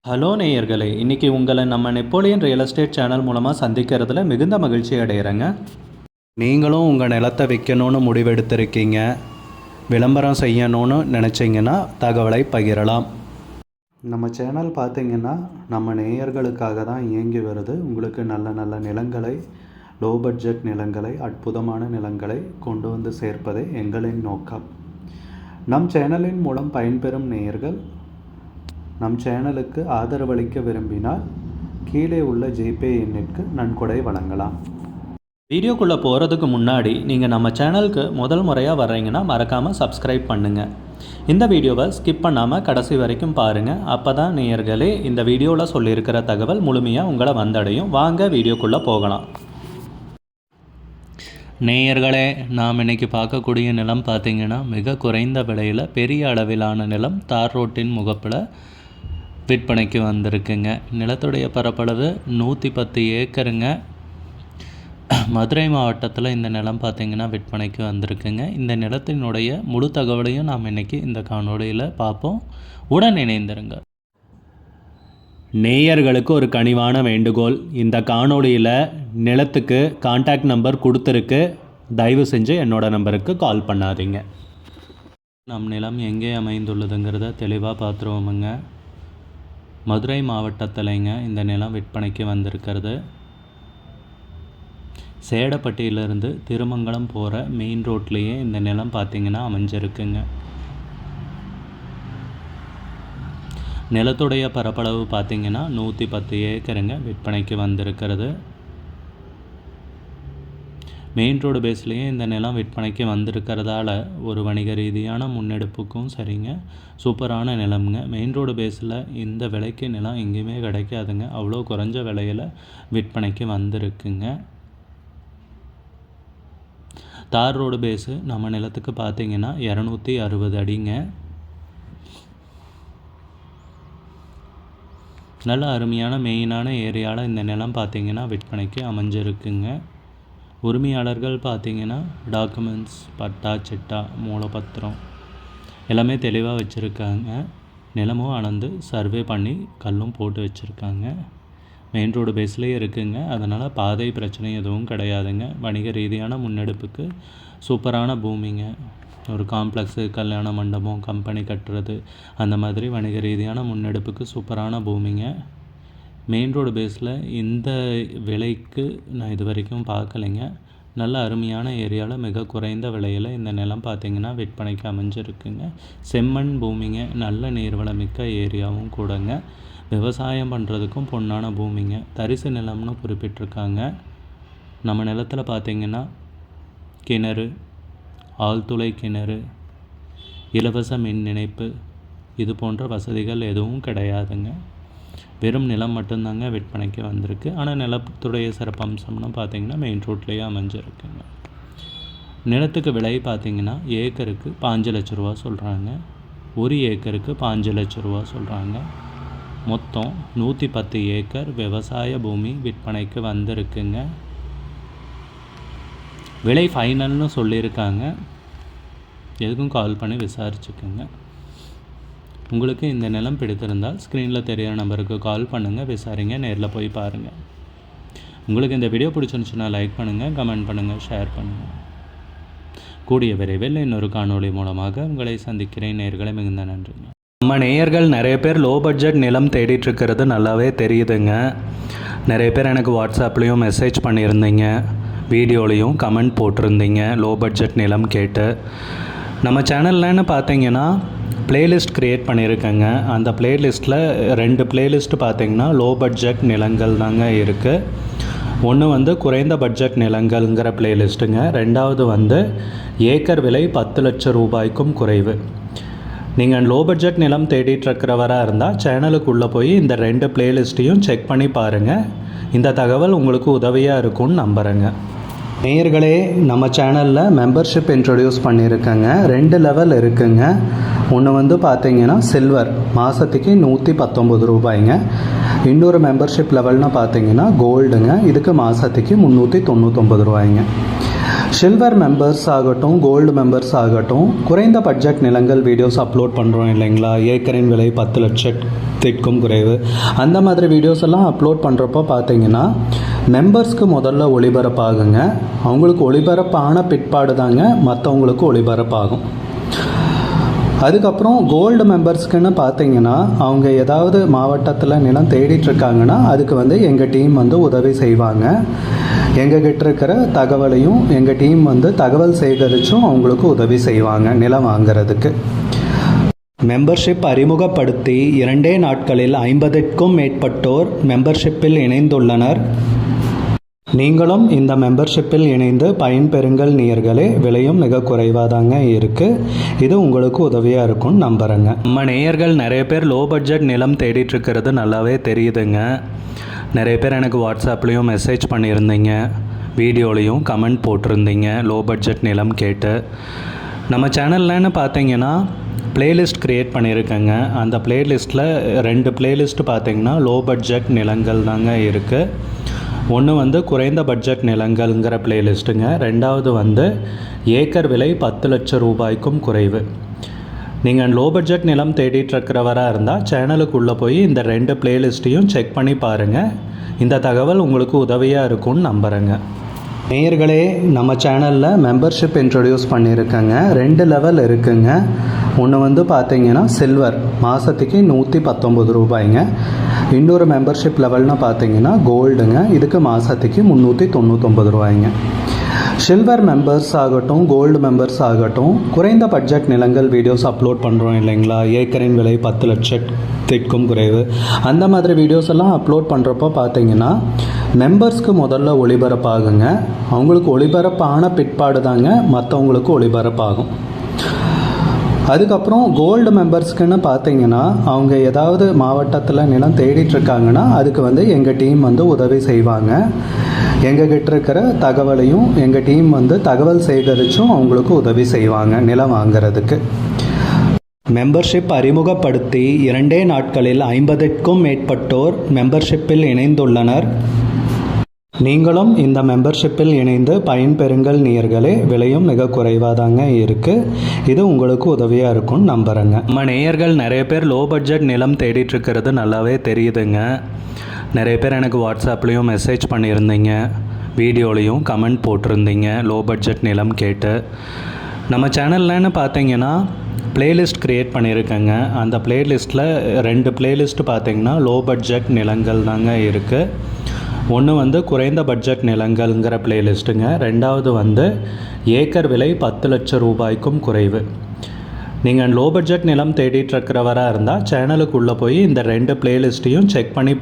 Hello நேயர்களே, இன்றைக்கி உங்களை நம்ம நெப்போலியன் ரியல் எஸ்டேட் சேனல் மூலமாக சந்திக்கிறதுல மிகுந்த மகிழ்ச்சி அடைகிறேங்க. நீங்களும் உங்கள் நிலத்தை விற்கணும்னு முடிவெடுத்திருக்கீங்க, விளம்பரம் செய்யணும்னு நினச்சிங்கன்னா தகவலை பகிரலாம். நம்ம சேனல் பார்த்திங்கன்னா நம்ம நேயர்களுக்காக தான் இயங்கி வருது. உங்களுக்கு நல்ல நல்ல நிலங்களை, லோ பட்ஜெட் நிலங்களை, அற்புதமான நிலங்களை கொண்டு வந்து சேர்ப்பதே எங்களின் நோக்கம். நம் சேனலின் மூலம் பயன்பெறும் நேயர்கள் நம் சேனலுக்கு ஆதரவளிக்க விரும்பினால் கீழே உள்ள ஜிபே எண்ணிற்கு நன்கொடை வழங்கலாம். வீடியோக்குள்ளே போகிறதுக்கு முன்னாடி நீங்கள் நம்ம சேனலுக்கு முதல் முறையாக வர்றீங்கன்னா மறக்காமல் சப்ஸ்கிரைப் பண்ணுங்கள். இந்த வீடியோவை ஸ்கிப் பண்ணாமல் கடைசி வரைக்கும் பாருங்கள். அப்போ தான் நேயர்களே இந்த வீடியோவில் சொல்லியிருக்கிற தகவல் முழுமையாக உங்களை வந்தடையும். வாங்க வீடியோக்குள்ளே போகலாம். நேயர்களே, நாம் இன்றைக்கி பார்க்கக்கூடிய நிலம் பார்த்திங்கன்னா மிக குறைந்த விலையில் பெரிய அளவிலான நிலம் தார் ரோட்டின் முகப்பில் விற்பனைக்கு வந்திருக்குங்க. நிலத்துடைய பரப்பளவு 110 ஏக்கருங்க. மதுரை மாவட்டத்தில் இந்த நிலம் பார்த்திங்கன்னா விற்பனைக்கு வந்திருக்குங்க. இந்த நிலத்தினுடைய முழு தகவலையும் நாம் இன்றைக்கி இந்த காணொலியில் பார்ப்போம். உடன் இணைந்திருங்க. நேயர்களுக்கு ஒரு கனிவான வேண்டுகோள், இந்த காணொலியில் நிலத்துக்கு கான்டாக்ட் நம்பர் கொடுத்துருக்கு. தயவு செஞ்சு என்னோடய நம்பருக்கு கால் பண்ணாதீங்க. நம் நிலம் எங்கே அமைந்துள்ளதுங்கிறத தெளிவாக பார்த்துருவோமுங்க. மதுரை மாவட்டத்திலைங்க இந்த நிலம் விற்பனைக்கு வந்திருக்கிறது. சேடப்பட்டியிலிருந்து திருமங்கலம் போகிற மெயின் ரோட்லேயே இந்த நிலம் பார்த்திங்கன்னா அமைஞ்சிருக்குங்க. நிலத்துடைய பரப்பளவு பார்த்திங்கன்னா 110 ஏக்கருங்க விற்பனைக்கு வந்திருக்கிறது. மெயின் ரோடு பேஸ்லேயே இந்த நிலம் விற்பனைக்கு வந்திருக்கிறதால ஒரு வணிக ரீதியான முன்னெடுப்புக்கும் சரிங்க, சூப்பரான நிலம்ங்க. மெயின் ரோடு பேஸில் இந்த விலைக்கு நிலம் எங்கேயுமே கிடைக்காதுங்க. அவ்வளோ குறைஞ்ச விலையில் விற்பனைக்கு வந்திருக்குங்க. தார் ரோடு பேஸு நம்ம நிலத்துக்கு பார்த்திங்கன்னா 260 அடிங்க. நல்ல அருமையான மெயினான ஏரியாவில் இந்த நிலம் பார்த்திங்கன்னா விற்பனைக்கு அமைஞ்சிருக்குங்க. உரிமையாளர்கள் பார்த்திங்கன்னா டாக்குமெண்ட்ஸ், பட்டா, சிட்டா, மூலப்பத்திரம் எல்லாமே தெளிவாக வச்சுருக்காங்க. நிலமும் அளந்து சர்வே பண்ணி கல்லும் போட்டு வச்சுருக்காங்க. மெயின் ரோடு பேஸ்லேயே இருக்குங்க. அதனால் பாதை பிரச்சனை எதுவும் கிடையாதுங்க. வணிக ரீதியான முன்னெடுப்புக்கு சூப்பரான பூமிங்க. ஒரு காம்ப்ளெக்ஸு, கல்யாண மண்டபம், கம்பெனி கட்டுறது, அந்த மாதிரி வணிக ரீதியான முன்னெடுப்புக்கு சூப்பரான பூமிங்க. மெயின் ரோடு பேஸில் இந்த விலைக்கு நான் இது வரைக்கும் பார்க்கலைங்க. நல்ல அருமையான ஏரியாவில் மிக குறைந்த விலையில் இந்த நிலம் பார்த்திங்கன்னா விற்பனைக்கு அமைஞ்சிருக்குங்க. செம்மண் பூமிங்க. நல்ல நீர்வளமிக்க ஏரியாவும் கூடங்க. விவசாயம் பண்ணுறதுக்கும் பொன்னான பூமிங்க. தரிசு நிலம்னு குறிப்பிட்டிருக்காங்க. நம்ம நிலத்தில் பார்த்திங்கன்னா கிணறு, ஆழ்துளை கிணறு, இலவச மின் இணைப்பு இது போன்ற வசதிகள் எதுவும் கிடையாதுங்க. வெறும் நிலம் மட்டும்தாங்க விற்பனைக்கு வந்திருக்கு. ஆனால் நிலத்துடைய சிறப்பம்சம்னு பார்த்திங்கன்னா மெயின் ரோட்லேயே அமைஞ்சிருக்குங்க. நிலத்துக்கு விலை பார்த்திங்கன்னா ஏக்கருக்கு 5 லட்ச ரூபா சொல்கிறாங்க. ஒரு ஏக்கருக்கு 5 லட்ச ரூபா சொல்கிறாங்க. மொத்தம் 110 ஏக்கர் விவசாய பூமி விற்பனைக்கு வந்திருக்குங்க. விலை ஃபைனல்னு சொல்லியிருக்காங்க. எதுக்கும் கால் பண்ணி விசாரிச்சுக்குங்க. உங்களுக்கு இந்த நிலம் பிடித்திருந்தால் ஸ்க்ரீனில் தெரிகிற நம்பருக்கு கால் பண்ணுங்கள், விசாரிங்க, நேரில் போய் பாருங்கள். உங்களுக்கு இந்த வீடியோ பிடிச்சிருந்துச்சுன்னா லைக் பண்ணுங்கள், கமெண்ட் பண்ணுங்கள், ஷேர் பண்ணுங்கள். கூடிய விரைவில் இன்னொரு காணொளி மூலமாக உங்களை சந்திக்கிறேன். நேயர்களை மிகுந்த நன்றிங்க. நம்ம நேயர்கள் நிறைய பேர் லோ பட்ஜெட் நிலம் தேடிட்டுருக்கிறது நல்லாவே தெரியுதுங்க. நிறைய பேர் எனக்கு வாட்ஸ்அப்லேயும் மெசேஜ் பண்ணியிருந்தீங்க, வீடியோலையும் கமெண்ட் போட்டிருந்தீங்க லோ பட்ஜெட் நிலம் கேட்டு. நம்ம சேனல்லன்னு பார்த்தீங்கன்னா பிளேலிஸ்ட் க்ரியேட் பண்ணியிருக்கேங்க. அந்த பிளேலிஸ்ட்டில் 2 பிளேலிஸ்ட்டு பார்த்திங்கன்னா லோ பட்ஜெட் நிலங்கள் தாங்க இருக்குது. ஒன்று வந்து குறைந்த பட்ஜெட் நிலங்கள்ங்கிற பிளேலிஸ்ட்டுங்க. ரெண்டாவது வந்து ஏக்கர் விலை 10 லட்சம் ரூபாய்க்கும் குறைவு. நீங்கள் லோ பட்ஜெட் நிலம் தேடிட்டுருக்கிறவராக இருந்தால் சேனலுக்குள்ளே போய் இந்த 2 பிளேலிஸ்ட்டையும் செக் பண்ணி பாருங்கள். இந்த தகவல் உங்களுக்கு உதவியாக இருக்கும்னு நம்புகிறேங்க. நேயர்களே, நம்ம சேனலில் மெம்பர்ஷிப் இன்ட்ரடியூஸ் பண்ணியிருக்கேங்க. 2 லெவல் இருக்குங்க. ஒன்று வந்து பார்த்திங்கன்னா சில்வர், மாதத்துக்கு 119 ரூபாய்ங்க. இன்னொரு மெம்பர்ஷிப் லெவல்னு பார்த்திங்கன்னா கோல்டுங்க. இதுக்கு மாதத்துக்கு 399 ரூபாய்ங்க. சில்வர் மெம்பர்ஸ் ஆகட்டும், கோல்டு மெம்பர்ஸ் ஆகட்டும், குறைந்த பட்ஜெட் நிலங்கள் வீடியோஸ் அப்லோட் பண்ணுறோம் இல்லைங்களா? ஏக்கரின் விலை 10 லட்சத்திற்கும் குறைவு, அந்த மாதிரி வீடியோஸ் எல்லாம் அப்லோட் பண்ணுறப்போ பார்த்தீங்கன்னா மெம்பர்ஸ்க்கு முதல்ல ஒளிபரப்பாகுங்க. அவங்களுக்கு ஒளிபரப்பான பிற்பாடு தாங்க மற்றவங்களுக்கு ஒளிபரப்பாகும். அதுக்கப்புறம் கோல்டு மெம்பர்ஸ்க்குன்னு பார்த்தீங்கன்னா அவங்க ஏதாவது மாவட்டத்தில் நிலம் தேடிட்டுருக்காங்கன்னா அதுக்கு எங்கள் டீம் உதவி செய்வாங்க. எங்ககிட்ட இருக்கிற தகவலையும் எங்கள் டீம் தகவல் சேகரித்தும் அவங்களுக்கு உதவி செய்வாங்க நிலம் வாங்கிறதுக்கு. மெம்பர்ஷிப் அறிமுகப்படுத்தி 2 நாட்களில் 50க்கும் மேற்பட்டோர் மெம்பர்ஷிப்பில் இணைந்துள்ளனர். நீங்களும் இந்த மெம்பர்ஷிப்பில் இணைந்து பயன்பெறுங்கள் நேயர்களே. விலையும் மிக குறைவாக தாங்க இருக்குது. இது உங்களுக்கு உதவியாக இருக்கும்னு நம்புகிறேங்க. நம்ம நேயர்கள் நிறைய பேர் லோ பட்ஜெட் நிலம் தேடிட்டுருக்கிறது நல்லாவே தெரியுதுங்க. நிறைய பேர் எனக்கு வாட்ஸ்அப்லேயும் மெசேஜ் பண்ணியிருந்தீங்க, வீடியோலையும் கமெண்ட் போட்டிருந்தீங்க லோ பட்ஜெட் நிலம் கேட்டு. நம்ம சேனல்லன்னு பார்த்தீங்கன்னா பிளேலிஸ்ட் க்ரியேட் பண்ணியிருக்கேங்க. அந்த பிளேலிஸ்ட்டில் 2 பிளேலிஸ்ட் பார்த்தீங்கன்னா லோ பட்ஜெட் நிலங்கள் தாங்க இருக்குது. ஒன்று குறைந்த பட்ஜெட் நிலங்கள்ங்கிற பிளேலிஸ்ட்டுங்க. ரெண்டாவது ஏக்கர் விலை 10 லட்சம் ரூபாய்க்கும் குறைவு. நீங்கள் லோ பட்ஜெட் நிலம் தேடிட்டுருக்கிறவராக இருந்தால் சேனலுக்குள்ளே போய் இந்த 2 பிளேலிஸ்ட்டையும் செக் பண்ணி பாருங்கள். இந்த தகவல் உங்களுக்கு உதவியாக இருக்கும்னு நம்புகிறேங்க. நேயர்களே, நம்ம சேனலில் மெம்பர்ஷிப் இன்ட்ரடியூஸ் பண்ணியிருக்கேங்க. 2 லெவல் இருக்குங்க. ஒன்று பார்த்தீங்கன்னா சில்வர், மாதத்துக்கு 119 ரூபாய்ங்க. இன்னொரு மெம்பர்ஷிப் லெவல்னு பார்த்தீங்கன்னா கோல்டுங்க. இதுக்கு மாதத்துக்கு 399 ரூபாய்ங்க. சில்வர் மெம்பர்ஸ் ஆகட்டும், கோல்டு மெம்பர்ஸ் ஆகட்டும், குறைந்த பட்ஜெட் நிலங்கள் வீடியோஸ் அப்லோட் பண்ணுறோம் இல்லைங்களா? ஏக்கரின் விலை 10 லட்சத்திற்கும் குறைவு, அந்த மாதிரி வீடியோஸ் எல்லாம் அப்லோட் பண்ணுறப்போ பார்த்தீங்கன்னா மெம்பர்ஸ்க்கு முதல்ல ஒளிபரப்பாகுங்க. அவங்களுக்கு ஒளிபரப்பான பிற்பாடு தாங்க மற்றவங்களுக்கு ஒளிபரப்பாகும். அதுக்கப்புறம் கோல்டு மெம்பர்ஸ்க்குன்னு பார்த்தீங்கன்னா அவங்க ஏதாவது மாவட்டத்தில் நிலம் தேடிட்டுருக்காங்கன்னா அதுக்கு எங்கள் டீம் உதவி செய்வாங்க. எங்ககிட்ட இருக்கிற தகவலையும் எங்கள் டீம் தகவல் சேகரித்தும் அவங்களுக்கு உதவி செய்வாங்க நிலம் வாங்கிறதுக்கு. மெம்பர்ஷிப் அறிமுகப்படுத்தி 2 நாட்களில் 50க்கும் மேற்பட்டோர் மெம்பர்ஷிப்பில் இணைந்துள்ளனர். நீங்களும் இந்த மெம்பர்ஷிப்பில் இணைந்து பயன்பெறுங்கள் நேயர்களே. விலையும் மிக குறைவாக தாங்க இருக்குது. இது உங்களுக்கு உதவியாக இருக்கும்னு நம்புகிறேங்க. நம்ம நேயர்கள் நிறைய பேர் லோ பட்ஜெட் நிலம் தேடிட்டுருக்கிறது நல்லாவே தெரியுதுங்க. நிறைய பேர் எனக்கு வாட்ஸ்அப்லேயும் மெசேஜ் பண்ணியிருந்தீங்க, வீடியோலையும் கமெண்ட் போட்டிருந்தீங்க லோ பட்ஜெட் நிலம் கேட்டு. நம்ம சேனல்லன்னு பார்த்தீங்கன்னா பிளேலிஸ்ட் க்ரியேட் பண்ணியிருக்கேங்க. அந்த பிளேலிஸ்ட்டில் 2 பிளேலிஸ்ட் பார்த்தீங்கன்னா லோ பட்ஜெட் நிலங்கள் தாங்க இருக்குது. ஒன்று குறைந்த பட்ஜெட் நிலங்கள்ங்கிற பிளேலிஸ்ட்டுங்க. ரெண்டாவது ஏக்கர் விலை 10 லட்சம் ரூபாய்க்கும் குறைவு. நீங்கள் லோ பட்ஜெட் நிலம் தேடிட்டுருக்கிறவராக இருந்தால் சேனலுக்குள்ளே போய் இந்த 2 பிளேலிஸ்ட்டையும் செக் பண்ணி